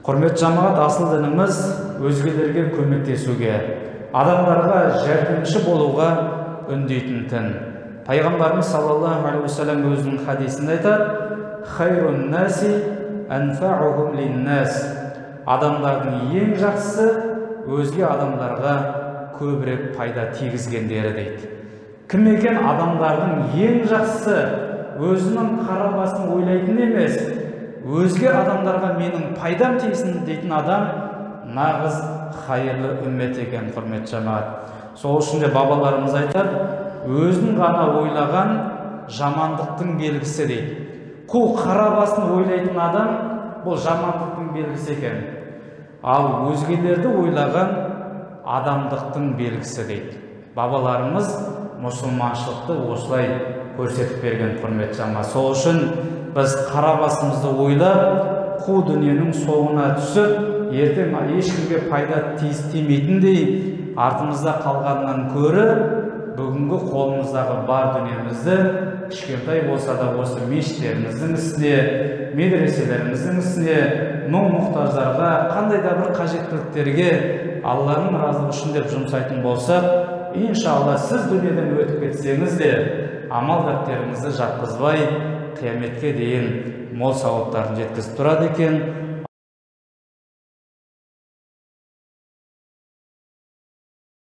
Құрметті жамағат, асыл дініміз өзгелерге көмектесуге, адамдарға жәрдемші болуға үндейтін дін. Пайғамбарымыз саллаллаху алейхи уассалам өзінің хадисінде айтады: «Хайрун наси анфаухум линнас». Адамдардың ең жақсысы өзге адамдарға көбірек пайда тигізгендері дейді. Кім екен адамдардың ең жақсысы? Өзінің қара басын ойлайтын емес, өзге адамдарға менің пайдам тисін дейтін адам нағыз хайырлы үммет екен, құрметті жамағат. Сол үшін де бабаларымыз айтады, өзін ғана ойлаған жамандықтың белгісі дейді. Қу қара басын ойлайтын адам бұл жамандықтың белгісі екен. Ал өзгелерді ойлаған адамдықтың белгісі дейді. Бабаларымыз мұсылманшылықты осылай көрсетіп берген, құрметті жамағат. Сол үшін біз қара басымызды ойлап, қу дүниенің соңына түсіп, ертең ешкімге пайда тимейтіндей артымызда қалғаннан көрі, бүгінгі қолымыздағы бар дүниемізді кішкентай болса да осы мешіттеріміздің ісіне, медреселеріміздің ісіне, мұң-мұқтаждарға, қандай да бір қажеттіліктерге Алланың разылығы үшін деп жұмсайтын болсақ, иншалла сіз дүниеден өтіп кетсеңіз де амал дәптеріңізді жапқызбай, қияметке дейін мол сауаптарын жеткізіп тұрады екен.